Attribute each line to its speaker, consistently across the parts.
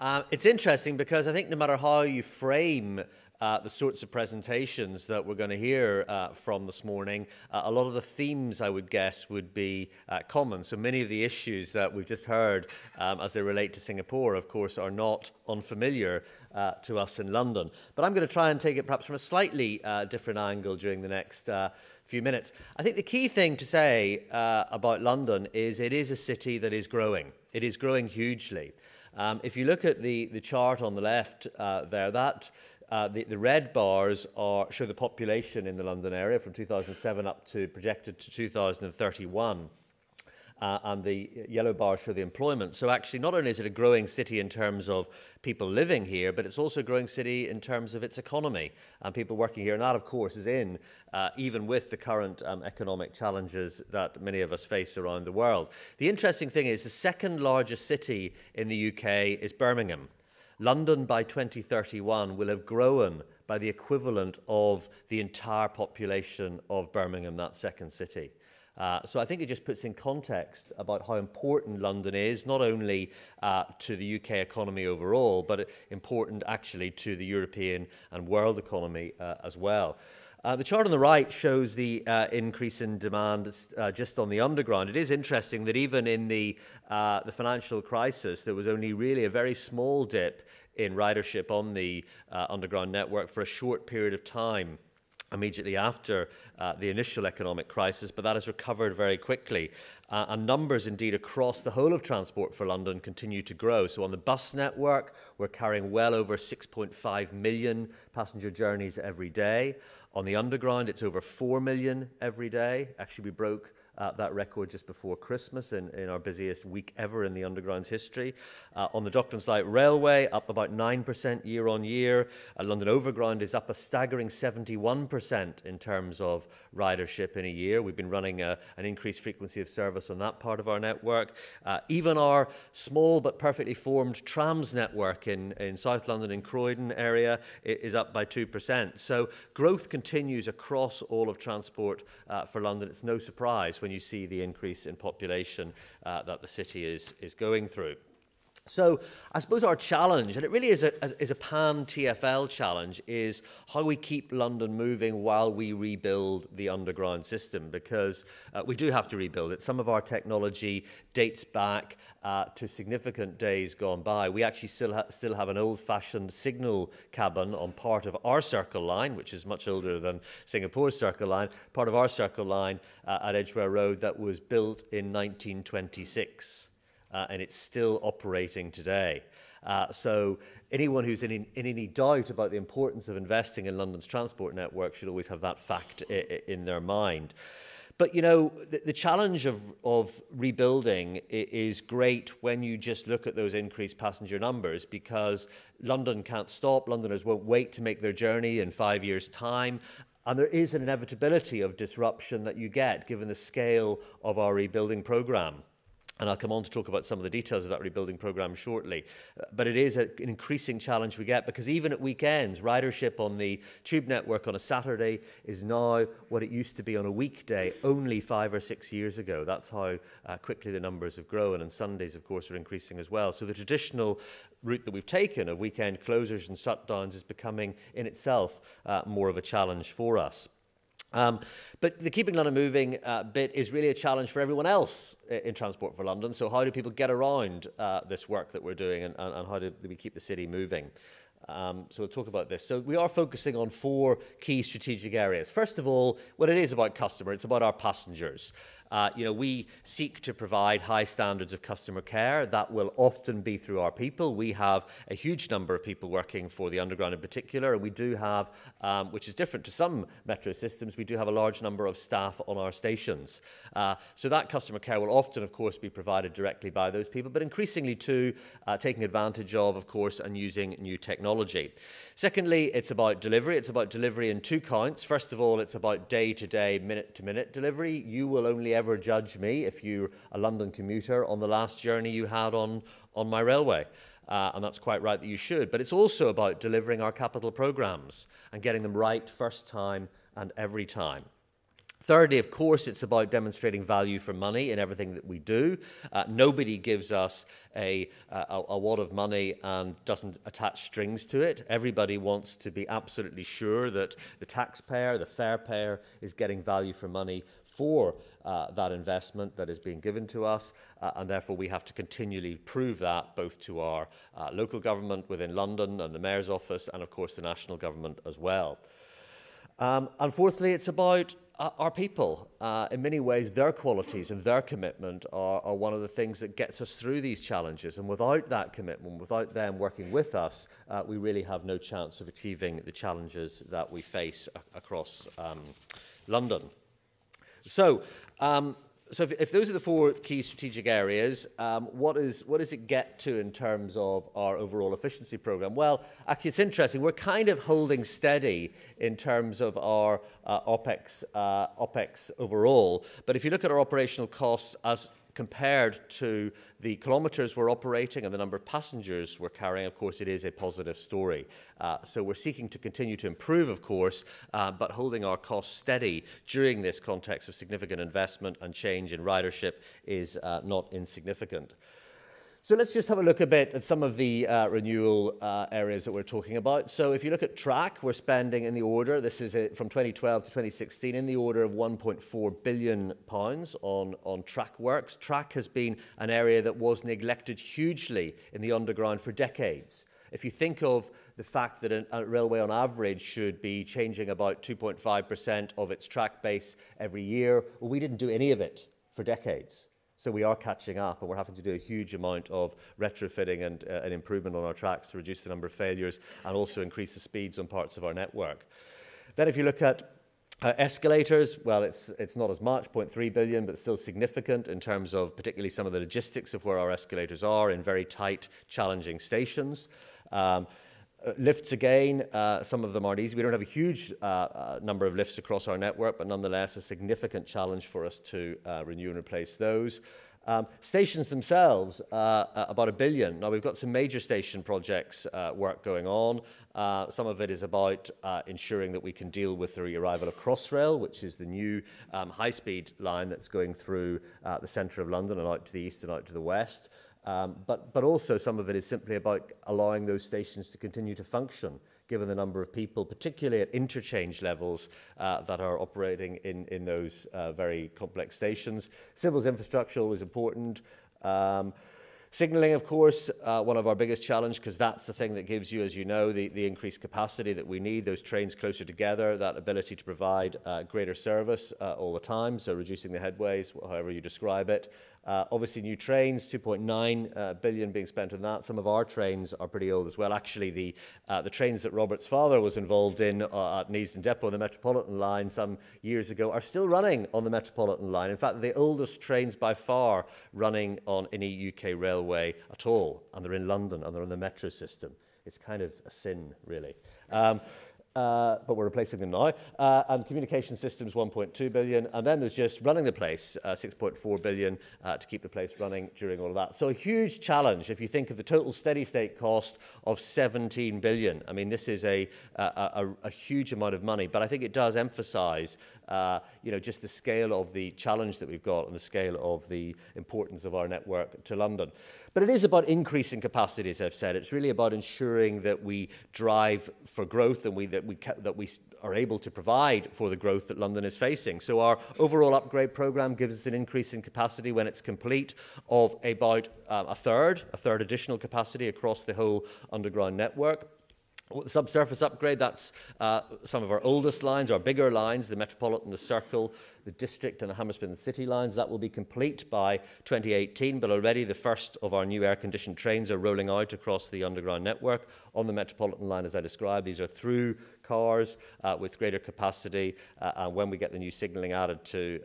Speaker 1: It's interesting because I think no matter how you frame the sorts of presentations that we're going to hear from this morning, a lot of the themes, I would guess, would be common. So many of the issues that we've just heard as they relate to Singapore, of course, are not unfamiliar to us in London. But I'm going to try and take it perhaps from a slightly different angle during the next few minutes. I think the key thing to say about London is it is a city that is growing. It is growing hugely. If you look at the chart on the left there, the red bars show the population in the London area from 2007 up to projected to 2031. And the yellow bars show the employment. So actually, not only is it a growing city in terms of people living here, but it's also a growing city in terms of its economy and people working here. And that, of course, is even with the current economic challenges that many of us face around the world. The interesting thing is the second largest city in the UK is Birmingham. London by 2031 will have grown by the equivalent of the entire population of Birmingham, that second city. So I think it just puts in context about how important London is, not only to the UK economy overall, but important actually to the European and world economy as well. The chart on the right shows the increase in demand just on the underground. It is interesting that even in the financial crisis, there was only really a very small dip in ridership on the underground network for a short period of time immediately after the initial economic crisis, but that has recovered very quickly. And numbers indeed across the whole of transport for London continue to grow. So on the bus network, we're carrying well over 6.5 million passenger journeys every day. On the underground, it's over 4 million every day. Actually, we broke that record just before Christmas in our busiest week ever in the Underground's history. On the Docklands Light Railway, up about 9% year on year. London Overground is up a staggering 71% in terms of ridership in a year. We've been running an increased frequency of service on that part of our network. Even our small but perfectly formed trams network in South London and Croydon area is up by 2%. So growth continues across all of transport for London. It's no surprise when you see the increase in population that the city is going through. So I suppose our challenge, and it really is a pan-TfL challenge, is how we keep London moving while we rebuild the underground system, because we do have to rebuild it. Some of our technology dates back to significant days gone by. We actually still have an old-fashioned signal cabin on part of our Circle line, which is much older than Singapore's Circle line, part of our Circle line at Edgware Road that was built in 1926. And it's still operating today. So anyone who's in any doubt about the importance of investing in London's transport network should always have that fact in their mind. But, you know, the challenge of rebuilding is great when you just look at those increased passenger numbers, because London can't stop. Londoners won't wait to make their journey in 5 years' time. And there is an inevitability of disruption that you get given the scale of our rebuilding programme. And I'll come on to talk about some of the details of that rebuilding programme shortly. But it is an increasing challenge we get, because even at weekends, ridership on the tube network on a Saturday is now what it used to be on a weekday only 5 or 6 years ago. That's how quickly the numbers have grown. And Sundays, of course, are increasing as well. So the traditional route that we've taken of weekend closures and shutdowns is becoming in itself more of a challenge for us. But the keeping London moving bit is really a challenge for everyone else in Transport for London. So how do people get around this work that we're doing, and how do we keep the city moving? So we'll talk about this. So we are focusing on 4 key strategic areas. First of all, what it is about customer, it's about our passengers. We seek to provide high standards of customer care. That will often be through our people. We have a huge number of people working for the Underground in particular, and we do have, which is different to some metro systems, we do have a large number of staff on our stations. So that customer care will often, of course, be provided directly by those people, but increasingly too, taking advantage of course, and using new technology. Secondly, it's about delivery. It's about delivery in 2 counts. First of all, it's about day-to-day, minute-to-minute delivery. You will only ever judge me if you're a London commuter on the last journey you had on my railway. And that's quite right that you should. But it's also about delivering our capital programmes and getting them right first time and every time. Thirdly, of course, it's about demonstrating value for money in everything that we do. Nobody gives us a wad of money and doesn't attach strings to it. Everybody wants to be absolutely sure that the taxpayer, the fare payer, is getting value for money for that investment that is being given to us, and therefore we have to continually prove that both to our local government within London and the Mayor's office, and of course the national government as well. And fourthly, it's about our people. In many ways, their qualities and their commitment are one of the things that gets us through these challenges. And without that commitment, without them working with us, we really have no chance of achieving the challenges that we face across London. So if those are the four key strategic areas, what does it get to in terms of our overall efficiency program? Well, actually, it's interesting. We're kind of holding steady in terms of our OPEX overall. But if you look at our operational costs as compared to the kilometres we're operating and the number of passengers we're carrying, of course, it is a positive story. So we're seeking to continue to improve, of course, but holding our costs steady during this context of significant investment and change in ridership is not insignificant. So let's just have a look a bit at some of the renewal areas that we're talking about. So if you look at track, we're spending in the order, this is from 2012 to 2016, in the order of £1.4 billion on track works. Track has been an area that was neglected hugely in the underground for decades. If you think of the fact that a railway on average should be changing about 2.5% of its track base every year, well, we didn't do any of it for decades. So we are catching up, and we're having to do a huge amount of retrofitting and an improvement on our tracks to reduce the number of failures and also increase the speeds on parts of our network. Then if you look at escalators, well, it's not as much, 0.3 billion, but still significant in terms of particularly some of the logistics of where our escalators are in very tight, challenging stations. Lifts again, some of them aren't easy. We don't have a huge number of lifts across our network, but nonetheless a significant challenge for us to renew and replace those. Stations themselves, about £1 billion. Now we've got some major station projects work going on. Some of it is about ensuring that we can deal with the arrival of Crossrail, which is the new high-speed line that's going through the centre of London and out to the east and out to the west. But also some of it is simply about allowing those stations to continue to function, given the number of people, particularly at interchange levels, that are operating in those very complex stations. Civils infrastructure was important. Signalling, of course, one of our biggest challenges, because that's the thing that gives you, as you know, the increased capacity that we need, those trains closer together, that ability to provide greater service all the time, so reducing the headways, however you describe it. Obviously, new trains, 2.9 billion being spent on that. Some of our trains are pretty old as well. Actually, the trains that Robert's father was involved in at Neasden Depot on the Metropolitan line some years ago are still running on the Metropolitan line. In fact, the oldest trains by far running on any UK railway at all. And they're in London and they're on the metro system. It's kind of a sin, really. But we're replacing them now. And communication systems, 1.2 billion. And then there's just running the place, 6.4 billion to keep the place running during all of that. So a huge challenge if you think of the total steady state cost of 17 billion. I mean, this is a huge amount of money, but I think it does emphasize just the scale of the challenge that we've got and the scale of the importance of our network to London. But it is about increasing capacity, as I've said. It's really about ensuring that we drive for growth and that we are able to provide for the growth that London is facing. So our overall upgrade programme gives us an increase in capacity when it's complete of about a third additional capacity across the whole underground network. The subsurface upgrade, that's some of our oldest lines, our bigger lines, the Metropolitan, the Circle, the District and the Hammersmith and City lines. That will be complete by 2018, but already the first of our new air-conditioned trains are rolling out across the underground network. On the Metropolitan line, as I described, these are through cars with greater capacity, and when we get the new signalling added to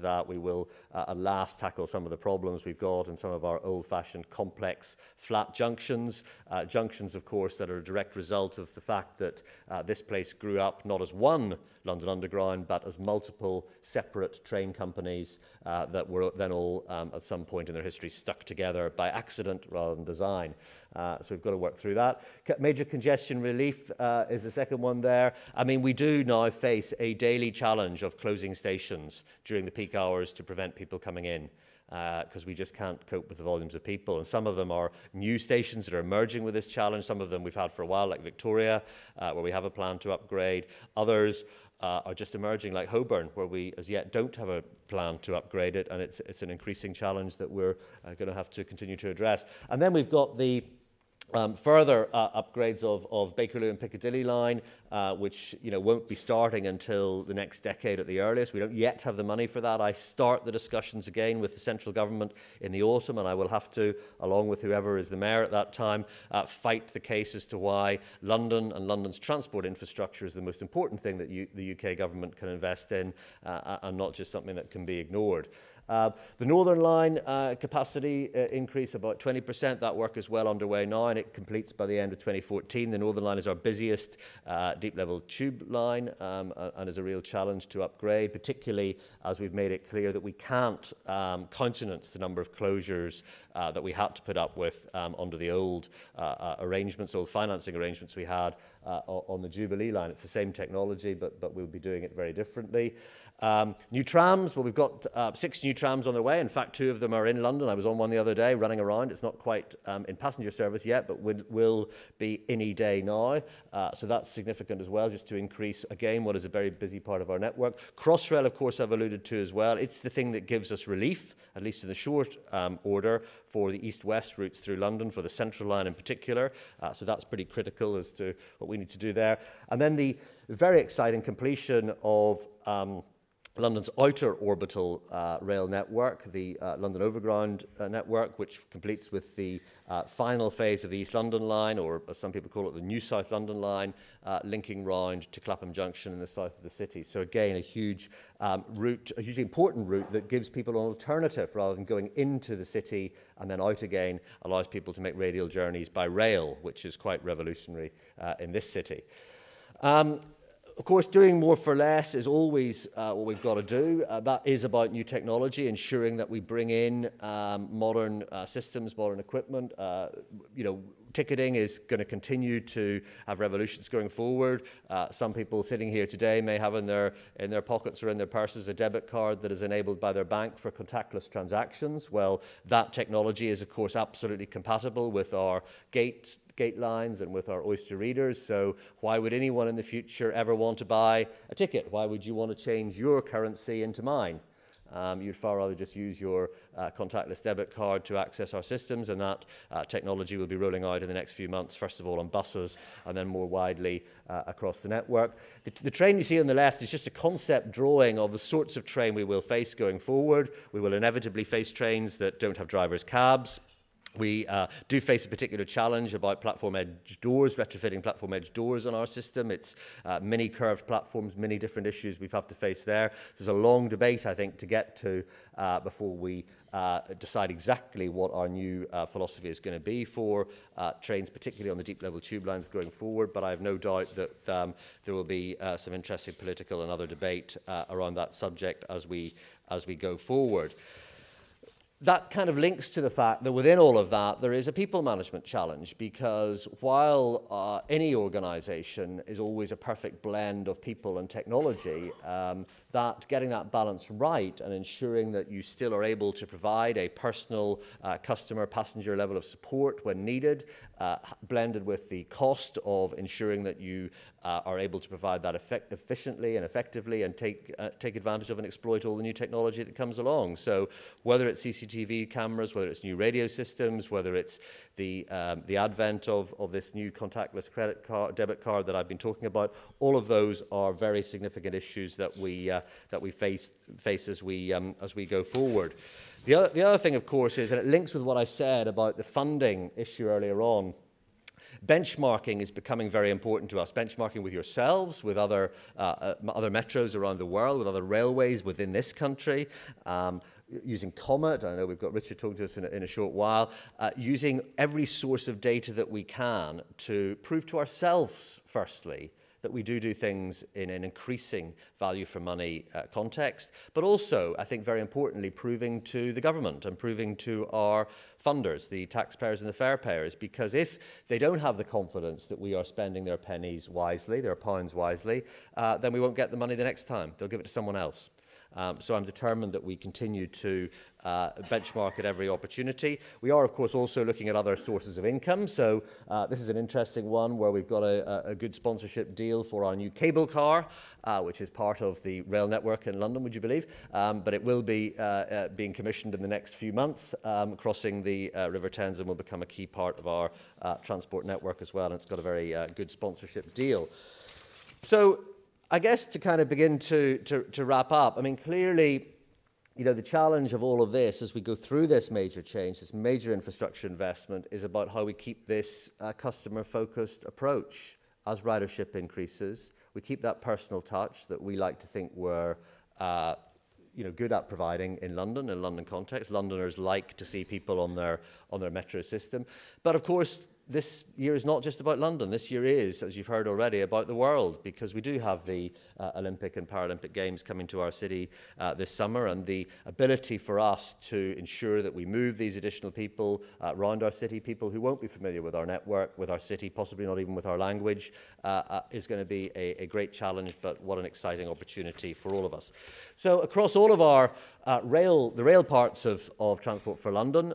Speaker 1: that, we will at last tackle some of the problems we've got in some of our old-fashioned complex flat junctions. Junctions, of course, that are a direct result result of the fact that this place grew up not as one London Underground, but as multiple separate train companies that were then all, at some point in their history, stuck together by accident rather than design. So we've got to work through that. Major congestion relief is the second one there. I mean, we do now face a daily challenge of closing stations during the peak hours to prevent people coming in, because we just can't cope with the volumes of people. And some of them are new stations that are emerging with this challenge. Some of them we've had for a while, like Victoria, where we have a plan to upgrade. Others are just emerging, like Holborn, where we as yet don't have a plan to upgrade it, and it's an increasing challenge that we're going to have to continue to address. And then we've got the further upgrades of Bakerloo and Piccadilly line, which won't be starting until the next decade at the earliest. We don't yet have the money for that. I start the discussions again with the central government in the autumn, and I will have to, along with whoever is the mayor at that time, fight the case as to why London and London's transport infrastructure is the most important thing that the UK government can invest in, and not just something that can be ignored. The Northern Line capacity increase about 20%. That work is well underway now, and it completes by the end of 2014. The Northern Line is our busiest deep-level tube line, and is a real challenge to upgrade, particularly as we've made it clear that we can't countenance the number of closures that we had to put up with under the old arrangements, old financing arrangements we had on the Jubilee line. It's the same technology, but we'll be doing it very differently. New trams, well, we've got 6 new trams on the way. In fact, 2 of them are in London. I was on one the other day running around. It's not quite in passenger service yet, but will be any day now. So that's significant as well, just to increase, again, what is a very busy part of our network. Crossrail, of course, I've alluded to as well. It's the thing that gives us relief, at least in the short order, for the east-west routes through London, for the Central Line in particular. So that's pretty critical as to what we need to do there. And then the very exciting completion of London's outer orbital rail network, the London Overground network, which completes with the final phase of the East London line, or as some people call it, the New South London line, linking round to Clapham Junction in the south of the city. So again, a huge route, a hugely important route that gives people an alternative rather than going into the city and then out again, allows people to make radial journeys by rail, which is quite revolutionary in this city. Of course, doing more for less is always what we've got to do. That is about new technology, ensuring that we bring in modern systems, modern equipment. Ticketing is going to continue to have revolutions going forward. Some people sitting here today may have in their pockets or in their purses a debit card that is enabled by their bank for contactless transactions. Well, that technology is, of course, absolutely compatible with our gate lines and with our Oyster readers. So why would anyone in the future ever want to buy a ticket? Why would you want to change your currency into mine? You'd far rather just use your contactless debit card to access our systems, and that technology will be rolling out in the next few months, first of all on buses and then more widely across the network. The train you see on the left is just a concept drawing of the sorts of train we will face going forward. We will inevitably face trains that don't have drivers' cabs. We do face a particular challenge about platform edge doors, retrofitting platform edge doors on our system. It's many curved platforms, many different issues we've had to face there. There's a long debate, I think, to get to before we decide exactly what our new philosophy is going to be for trains, particularly on the deep level tube lines going forward. But I have no doubt that there will be some interesting political and other debate around that subject as we go forward. That kind of links to the fact that within all of that, there is a people management challenge, because while any organization is always a perfect blend of people and technology, that getting that balance right and ensuring that you still are able to provide a personal customer, passenger level of support when needed, blended with the cost of ensuring that you are able to provide that efficiently and effectively and take advantage of and exploit all the new technology that comes along. So whether it's CCTV cameras, whether it's new radio systems, whether it's the advent of this new contactless debit card that I've been talking about, all of those are very significant issues that we face as we go forward. The other thing, of course, is, and it links with what I said about the funding issue earlier on, benchmarking is becoming very important to us. Benchmarking with yourselves, with other metros around the world, with other railways within this country. using Comet. I know we've got Richard talking to us in a short while, using every source of data that we can to prove to ourselves, firstly, that we do things in an increasing value for money context, but also, I think very importantly, proving to the government and proving to our funders, the taxpayers and the fare payers, because if they don't have the confidence that we are spending their pennies wisely, their pounds wisely, then we won't get the money the next time. They'll give it to someone else. So I'm determined that we continue to benchmark at every opportunity. We are, of course, also looking at other sources of income. So this is an interesting one where we've got a good sponsorship deal for our new cable car, which is part of the rail network in London, would you believe? But it will be being commissioned in the next few months, crossing the River Thames, and will become a key part of our transport network as well. And it's got a very good sponsorship deal. So I guess to kind of begin to wrap up, I mean, clearly, you know, the challenge of all of this as we go through this major change, this major infrastructure investment, is about how we keep this customer-focused approach. As ridership increases, we keep that personal touch that we like to think we're good at providing in London context. Londoners like to see people on their metro system. But of course, this year is not just about London. This year is, as you've heard already, about the world, because we do have the Olympic and Paralympic Games coming to our city this summer, and the ability for us to ensure that we move these additional people around our city, people who won't be familiar with our network, with our city, possibly not even with our language, is going to be a great challenge, but what an exciting opportunity for all of us. So across all of our the rail parts of Transport for London,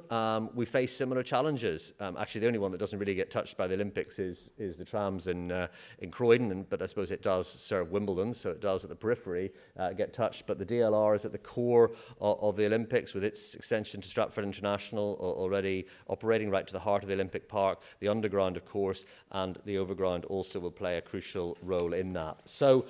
Speaker 1: we face similar challenges. Actually, the only one that doesn't really get touched by the Olympics is the trams in Croydon, but I suppose it does serve Wimbledon, so it does at the periphery get touched. But the DLR is at the core of the Olympics, with its extension to Stratford International already operating right to the heart of the Olympic Park. The underground, of course, and the overground also will play a crucial role in that. So,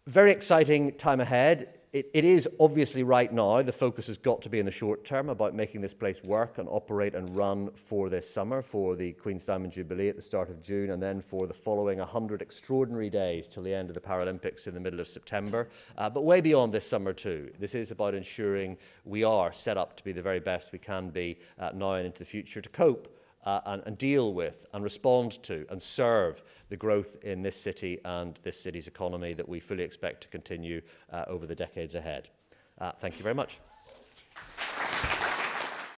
Speaker 1: very exciting time ahead. It is obviously right now, the focus has got to be in the short term about making this place work and operate and run for this summer, for the Queen's Diamond Jubilee at the start of June, and then for the following 100 extraordinary days till the end of the Paralympics in the middle of September. But way beyond this summer too. This is about ensuring we are set up to be the very best we can be now and into the future, to cope and deal with and respond to and serve the growth in this city and this city's economy that we fully expect to continue over the decades ahead. Thank you very much.